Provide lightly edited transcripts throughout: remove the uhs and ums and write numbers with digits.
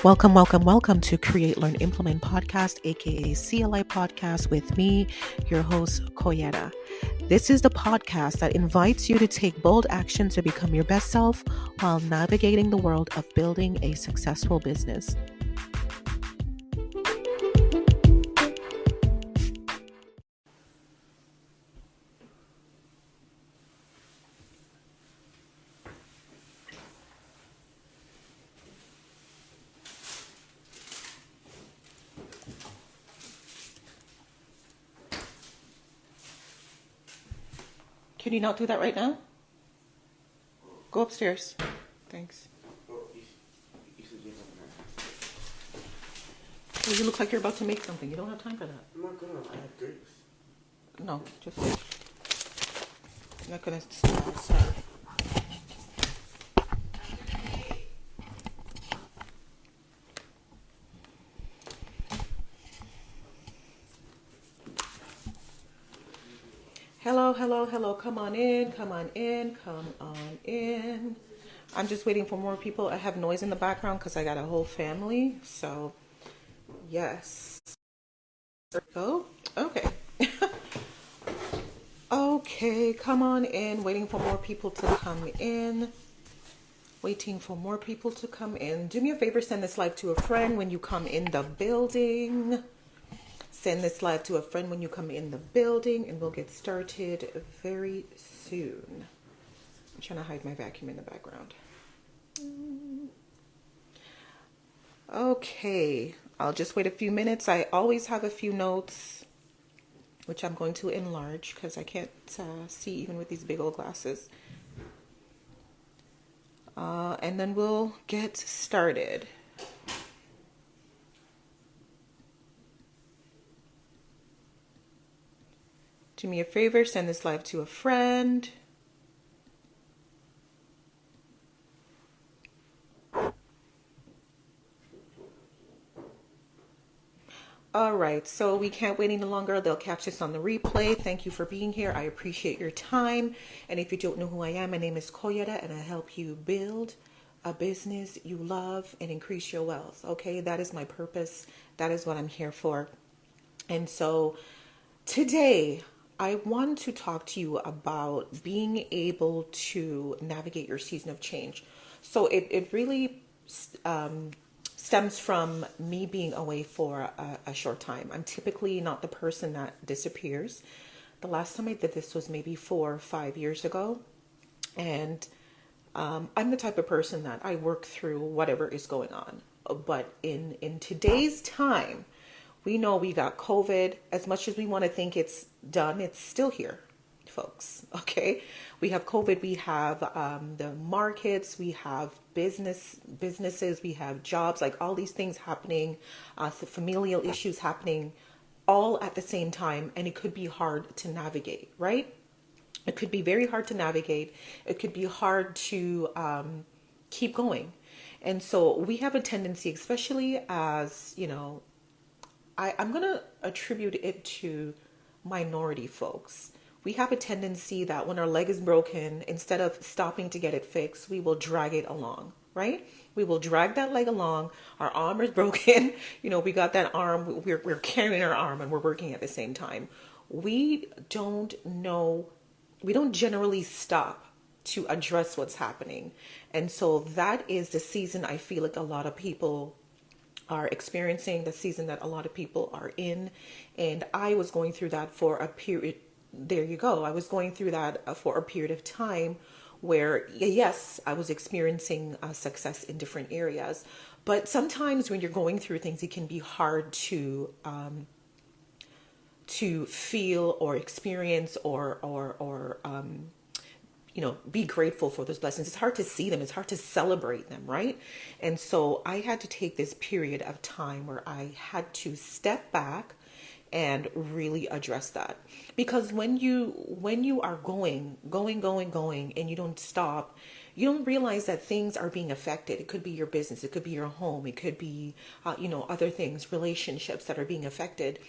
Welcome to Create.Learn.Implement podcast, aka CLI podcast, with me, your host, Coyetta. This is the podcast that invites you to take bold action to become your best self while navigating the world of building a successful business. Can you not do that right now? Go upstairs. Thanks. Well, you look like you're about to make something. You don't have time for that. I'm not gonna. I have grapes. No, just I'm not gonna serve. Hello. Come on in. I'm just waiting for more people. I have noise in the background because I got a whole family. So, yes. There we go. Okay. Okay, come on in. Waiting for more people to come in. Do me a favor, send this live to a friend when you come in the building. Send this live to a friend when you come in the building, and we'll get started very soon. I'm trying to hide my vacuum in the background. Okay, I'll just wait a few minutes. I always have a few notes, which I'm going to enlarge because I can't see even with these big old glasses. And then we'll get started. Do me a favor, send this live to a friend. All right, so we can't wait any longer. They'll catch this on the replay. Thank you for being here. I appreciate your time. And if you don't know who I am, my name is Coyetta, and I help you build a business you love and increase your wealth. Okay, that is my purpose. That is what I'm here for. And so today, I want to talk to you about being able to navigate your season of change. So it really stems from me being away for a short time. I'm typically not the person that disappears. The last time I did this was maybe 4 or 5 years ago. And I'm the type of person that I work through whatever is going on. But in today's time, we know we got COVID. As much as we want to think it's done, it's still here, folks. Okay, we have COVID. We have the markets. We have businesses. We have jobs. Like all these things happening, familial issues happening, all at the same time, and it could be hard to navigate. Right? It could be very hard to navigate. It could be hard to keep going, and so we have a tendency, especially as I'm going to attribute it to minority folks. We have a tendency that when our leg is broken, instead of stopping to get it fixed, we will drag it along, right? We will drag that leg along. Our arm is broken. We got that arm. We're carrying our arm and we're working at the same time. We don't generally stop to address what's happening. And so that is the season I feel like a lot of people are experiencing, the season that a lot of people are in. And I was going through that for a period. There you go. I was going through that for a period of time where, yes, I was experiencing success in different areas. But sometimes when you're going through things, it can be hard to feel or experience or be grateful for those blessings. It's hard to see them. It's hard to celebrate them, right? And so I had to take this period of time where I had to step back and really address that. Because when you are going, and you don't stop, you don't realize that things are being affected. It could be your business. It could be your home. It could be, other things, relationships that are being affected.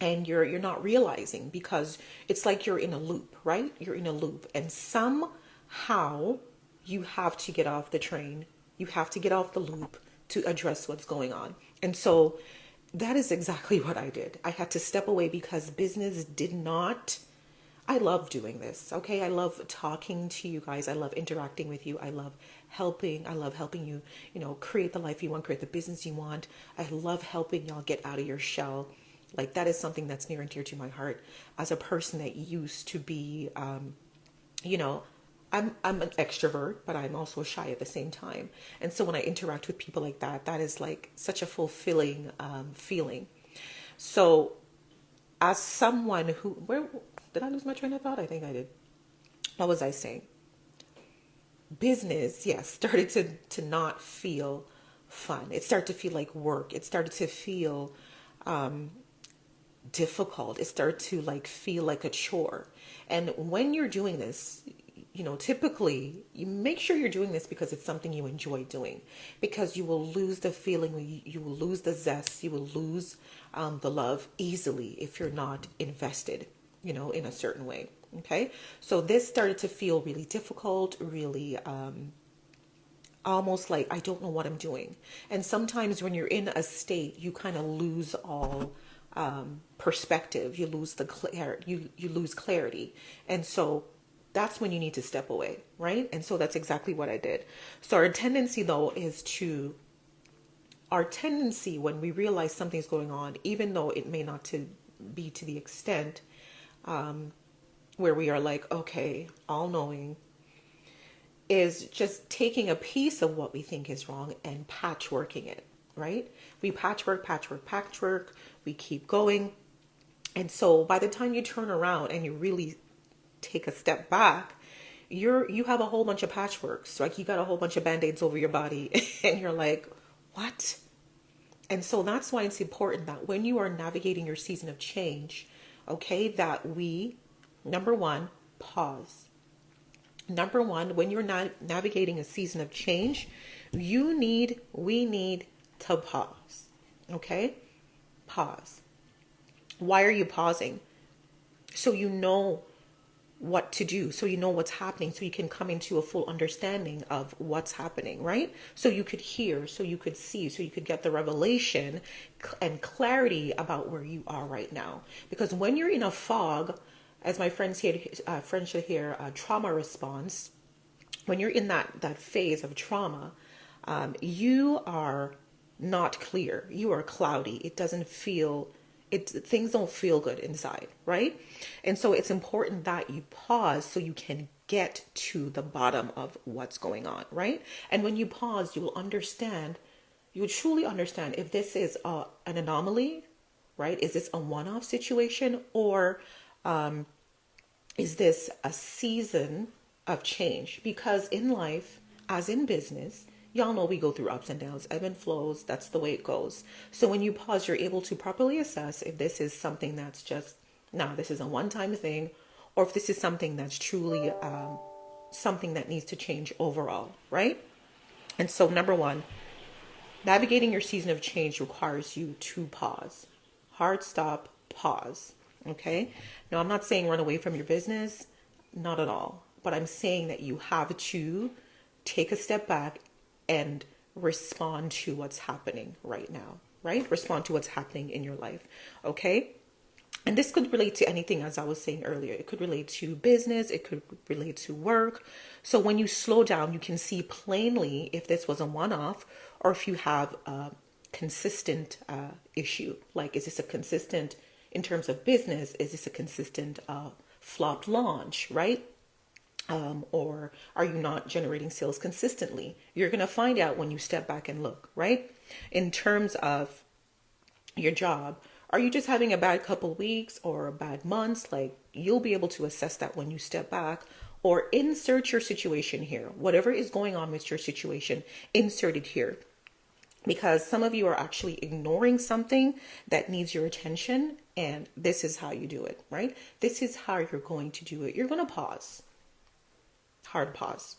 And you're not realizing, because it's like you're in a loop, right? You're in a loop, and somehow you have to get off the train. You have to get off the loop to address what's going on. And so that is exactly what I did. I had to step away because business did not. I love doing this. Okay. I love talking to you guys. I love interacting with you. I love helping. I love helping you, create the life you want, create the business you want. I love helping y'all get out of your shell. Like that is something that's near and dear to my heart as a person that used to be, you know, I'm an extrovert, but I'm also shy at the same time. And so when I interact with people like that, that is like such a fulfilling feeling. So as someone who, where did I lose my train of thought? I think I did. What was I saying? Business, yes, started to not feel fun. It started to feel like work. It started to feel difficult. It started to like feel like a chore. And when you're doing this, typically you make sure you're doing this because it's something you enjoy doing, because you will lose the feeling, you will lose the zest, you will lose the love easily if you're not invested, in a certain way. Okay. So this started to feel really difficult, really, almost like I don't know what I'm doing. And sometimes when you're in a state, you kind of lose all perspective. You lose you lose clarity. And so that's when you need to step away, right? And so that's exactly what I did. So our tendency though when we realize something's going on, even though it may not be to the extent where we are like, okay, all knowing, is just taking a piece of what we think is wrong and patchworking it, right? We patchwork, we keep going. And so by the time you turn around and you really take a step back, you have a whole bunch of patchworks. Like you got a whole bunch of band-aids over your body and you're like, what? And so that's why it's important that when you are navigating your season of change, okay, that we, number one, pause. Number one, when you're navigating a season of change, we need to pause. Okay? Pause. Why are you pausing? So you know what to do, so you know what's happening, so you can come into a full understanding of what's happening, right? So you could hear, so you could see, so you could get the revelation and clarity about where you are right now. Because when you're in a fog, as my friends should hear, trauma response, when you're in that phase of trauma, you are not clear. You are cloudy. Things don't feel good inside, right? And so it's important that you pause so you can get to the bottom of what's going on, right? And when you pause, you will truly understand if this is an anomaly, right? Is this a one-off situation, or is this a season of change? Because in life, as in business, y'all know we go through ups and downs, ebb and flows. That's the way it goes. So when you pause, you're able to properly assess if this is something that's just, this is a one-time thing, or if this is something that's truly something that needs to change overall, right? And so number one, navigating your season of change requires you to pause. Hard stop, pause. Okay? Now, I'm not saying run away from your business, not at all. But I'm saying that you have to take a step back and respond to what's happening right now, right? Respond to what's happening in your life, okay? And this could relate to anything, as I was saying earlier. It could relate to business. It could relate to work. So when you slow down, you can see plainly if this was a one-off or if you have a consistent issue. Like, is this a consistent, in terms of business, is this a consistent flopped launch, right? Or are you not generating sales consistently? You're going to find out when you step back and look, right? In terms of your job, are you just having a bad couple weeks or bad months? Like, you'll be able to assess that when you step back, or insert your situation here. Whatever is going on with your situation, insert it here. Because some of you are actually ignoring something that needs your attention, and this is how you do it, right? This is how you're going to do it. You're going to pause. Hard pause.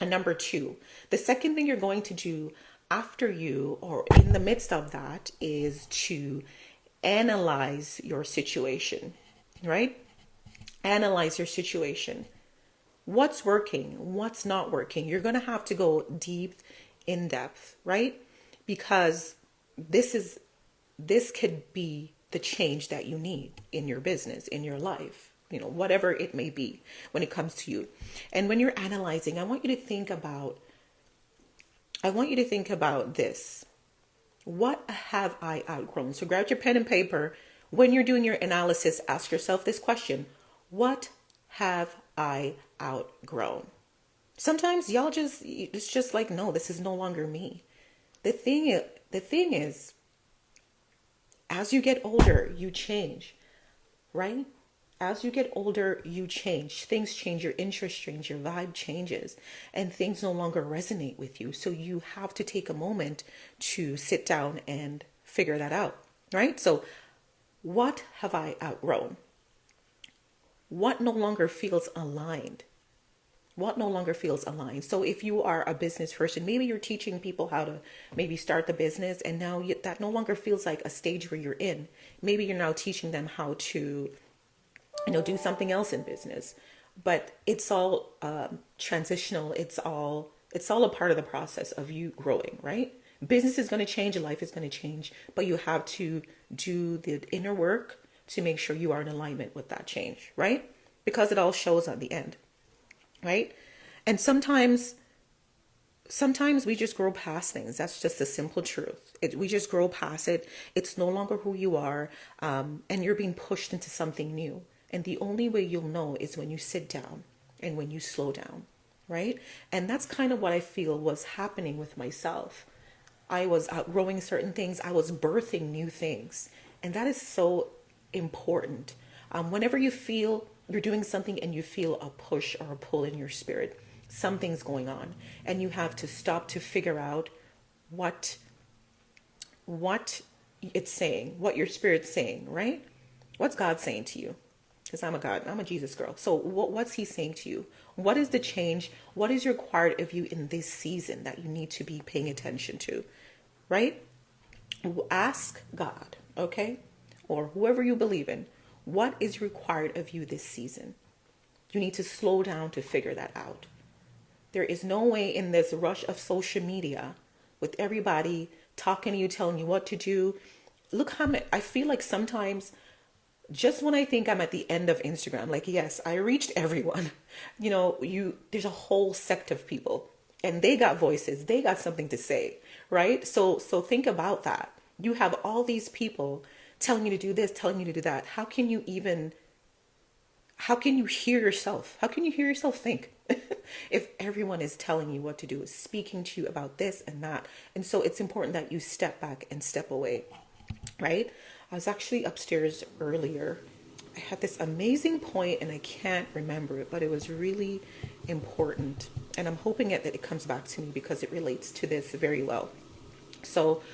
And number two, the second thing you're going to do after you, or in the midst of that, is to analyze your situation, right? Analyze your situation. What's working? What's not working? You're going to have to go deep, in depth, right? because this could be the change that you need in your business, in your life, whatever it may be when it comes to you. And when you're analyzing, I want you to think about this. What have I outgrown? So grab your pen and paper. When you're doing your analysis, ask yourself this question: what have I outgrown? Sometimes it's just like, no, this is no longer me. The thing is, as you get older, you change, right? As you get older, you change. Things change, your interest change, your vibe changes, and things no longer resonate with you. So you have to take a moment to sit down and figure that out, right? So what have I outgrown? What no longer feels aligned? What no longer feels aligned? So if you are a business person, maybe you're teaching people how to maybe start the business, and now that no longer feels like a stage where you're in. Maybe you're now teaching them how to do something else in business, but it's all transitional. It's all a part of the process of you growing, right? Business is going to change, life is going to change, but you have to do the inner work to make sure you are in alignment with that change, right? Because it all shows at the end, right? And sometimes we just grow past things. That's just the simple truth. We just grow past it. It's no longer who you are, and you're being pushed into something new. And the only way you'll know is when you sit down and when you slow down, right? And that's kind of what I feel was happening with myself. I was outgrowing certain things. I was birthing new things. And that is so important. Whenever you feel you're doing something and you feel a push or a pull in your spirit, something's going on. And you have to stop to figure out what it's saying, what your spirit's saying, right? What's God saying to you? Because I'm a Jesus girl. So what's he saying to you? What is the change? What is required of you in this season that you need to be paying attention to, right? Ask God, okay? Or whoever you believe in, what is required of you this season? You need to slow down to figure that out. There is no way in this rush of social media with everybody talking to you, telling you what to do. Look how many, I feel like sometimes just when I think I'm at the end of Instagram, like, yes, I reached everyone, there's a whole sect of people and they got voices, they got something to say, right? So think about that. You have all these people telling you to do this, telling you to do that. How can you hear yourself? How can you hear yourself think if everyone is telling you what to do, is speaking to you about this and that? And so it's important that you step back and step away, right? I was actually upstairs earlier. I had this amazing point and I can't remember it, but it was really important. And I'm hoping that it comes back to me because it relates to this very well. So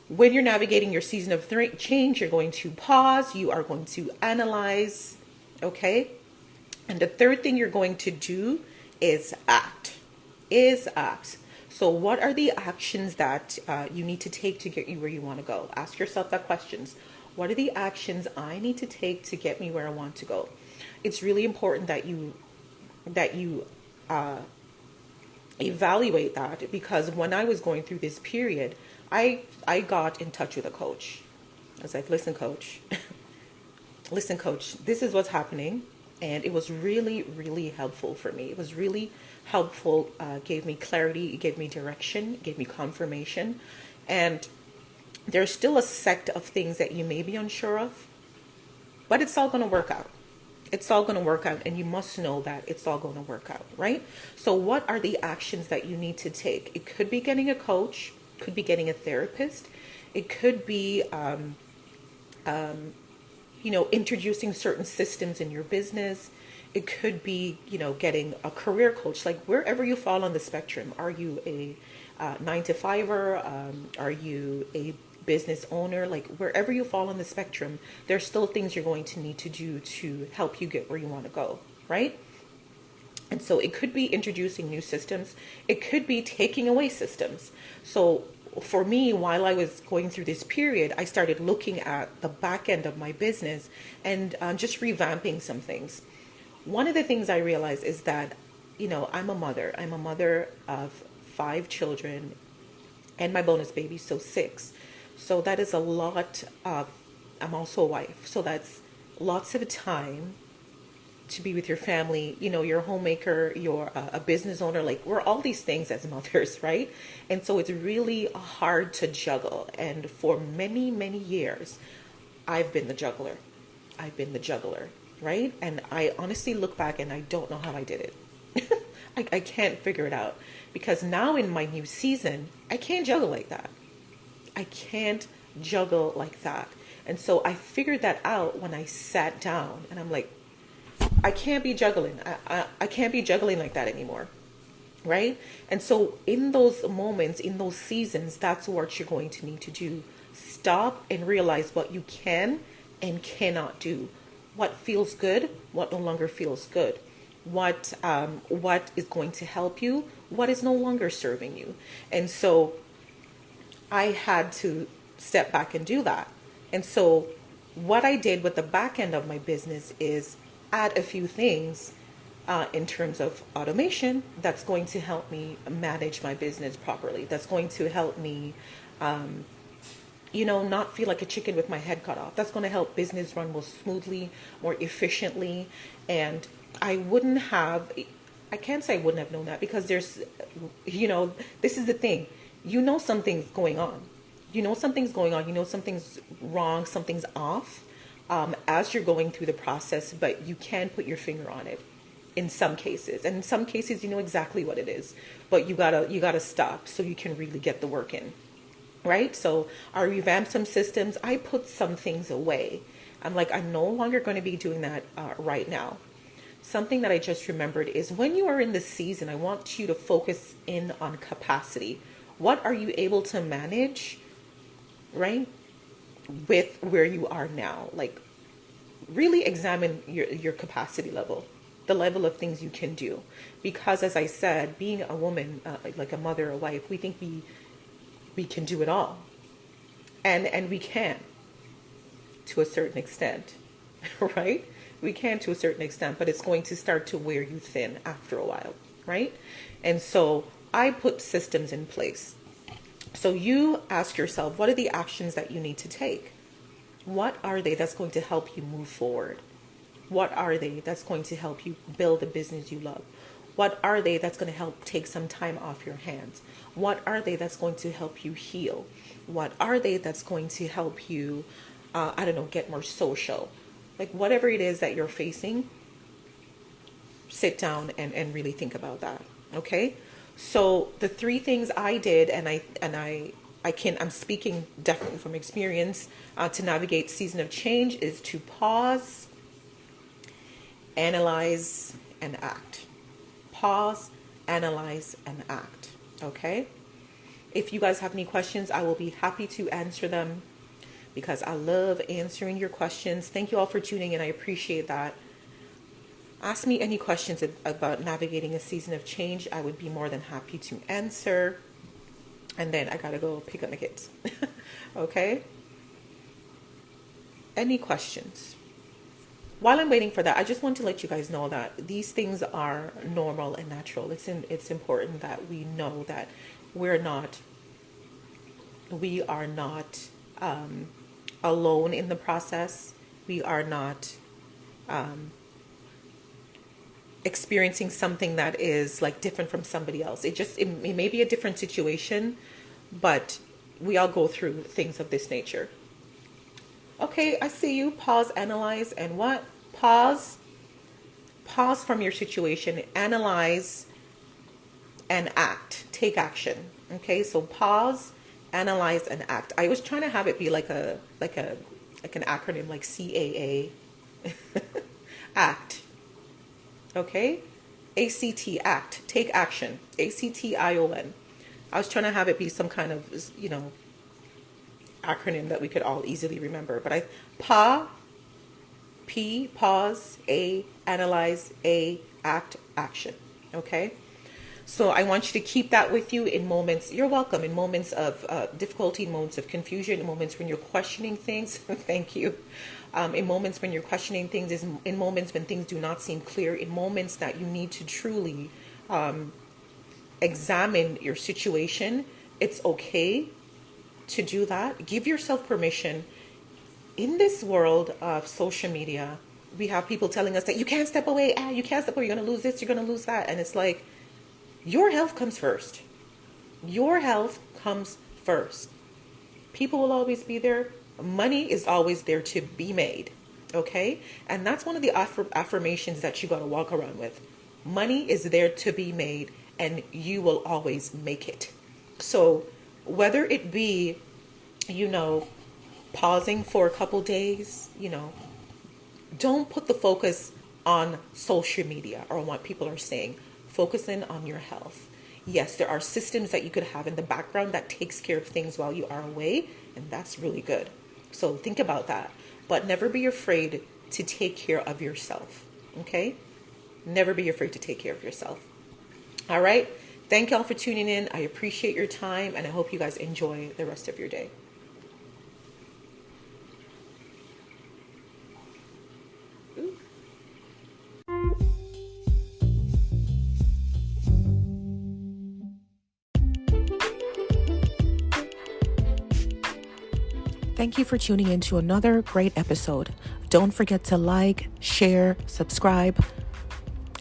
when you're navigating your season of change, you're going to pause, you are going to analyze, okay? And the third thing you're going to do is act. So what are the actions that you need to take to get you where you want to go? Ask yourself that questions. What are the actions I need to take to get me where I want to go? It's really important that you evaluate that, because when I was going through this period, I got in touch with a coach. I was like, listen, coach, this is what's happening. And it was really, really helpful for me. It was really helpful, gave me clarity, it gave me direction, it gave me confirmation. And there's still a sect of things that you may be unsure of, but it's all going to work out. It's all going to work out, and you must know that it's all going to work out, right? So what are the actions that you need to take? It could be getting a coach, could be getting a therapist. It could be, introducing certain systems in your business. It could be, getting a career coach, like wherever you fall on the spectrum. Are you a 9-to-5er? Are you a business owner? Like wherever you fall on the spectrum, there's still things you're going to need to do to help you get where you want to go, right? And so it could be introducing new systems. It could be taking away systems. So for me, while I was going through this period, I started looking at the back end of my business and just revamping some things. One of the things I realized is that, I'm a mother. I'm a mother of 5 children, and my bonus baby, so 6. So that is a lot of, I'm also a wife, so that's lots of time to be with your family. You know, you're a homemaker, you're a business owner, like we're all these things as mothers, right? And so it's really hard to juggle. And for many, many years, I've been the juggler. I've been the juggler, right? And I honestly look back and I don't know how I did it. I can't figure it out, because now in my new season, I can't juggle like that. I can't juggle like that. And so I figured that out when I sat down and I'm like, I can't be juggling. I can't be juggling like that anymore. Right? And so in those moments, in those seasons, that's what you're going to need to do. Stop and realize what you can and cannot do. What feels good, what no longer feels good. What is going to help you, what is no longer serving you. And so I had to step back and do that. And so what I did with the back end of my business is add a few things in terms of automation that's going to help me manage my business properly. That's going to help me, not feel like a chicken with my head cut off. That's going to help business run more smoothly, more efficiently. And I can't say I wouldn't have known that, because there's, this is the thing. Something's going on. Something's going on. Something's wrong. Something's off as you're going through the process, but you can put your finger on it in some cases. And in some cases, you know exactly what it is, but you gotta stop so you can really get the work in. Right? So I revamped some systems. I put some things away. I'm like, I'm no longer going to be doing that right now. Something that I just remembered is, when you are in this season, I want you to focus in on capacity. What are you able to manage, right, with where you are now? Like, really examine your capacity level, the level of things you can do. Because as I said, being a woman, like a mother, a wife, we think we can do it all. And we can, to a certain extent, right? We can to a certain extent, but it's going to start to wear you thin after a while, right? And so I put systems in place. So you ask yourself, what are the actions that you need to take? What are they that's going to help you move forward? What are they that's going to help you build a business you love? What are they that's going to help take some time off your hands? What are they that's going to help you heal? What are they that's going to help you, get more social? Like, whatever it is that you're facing, sit down and really think about that. Okay? So the 3 things I did, I'm speaking definitely from experience, to navigate season of change, is to pause, analyze, and act. Pause, analyze, and act. Okay? If you guys have any questions, I will be happy to answer them, because I love answering your questions. Thank you all for tuning in. I appreciate that. Ask me any questions about navigating a season of change. I would be more than happy to answer. And then I gotta go pick up my kids. Okay? Any questions? While I'm waiting for that, I just want to let you guys know that these things are normal and natural. It's important that we know that we are not alone in the process. We are not experiencing something that is like different from somebody else. It may be a different situation, but we all go through things of this nature. Okay, I see you. Pause, analyze, and what? Pause from your situation, analyze, and act. Take action. Okay, so pause, analyze, and act. I was trying to have it be like an acronym, like CAA. Act. Okay? ACT, act. Take action. ACTION. I was trying to have it be some kind of, acronym that we could all easily remember. But pause, A, analyze, A, act, action. Okay? So I want you to keep that with you in moments. You're welcome. In moments of difficulty, in moments of confusion, in moments when you're questioning things. Thank you. In moments when you're questioning things, in moments when things do not seem clear, in moments that you need to truly examine your situation It's okay to do that. Give yourself permission. In this world of social media, we have people telling us that you can't step away, you can't step away, you're going to lose this, you're going to lose that. And it's like, your health comes first. Your health comes first. People will always be there. Money is always there to be made. Okay? And that's one of the affirmations that you got to walk around with. Money is there to be made, and you will always make it. So whether it be, pausing for a couple days, don't put the focus on social media or on what people are saying. Focus in on your health. Yes, there are systems that you could have in the background that takes care of things while you are away, and that's really good. So think about that. But never be afraid to take care of yourself. Okay? Never be afraid to take care of yourself. All right? Thank y'all for tuning in. I appreciate your time, and I hope you guys enjoy the rest of your day. Thank you for tuning in to another great episode. Don't forget to like, share, subscribe,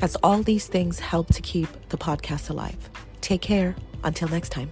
as all these things help to keep the podcast alive. Take care. Until next time.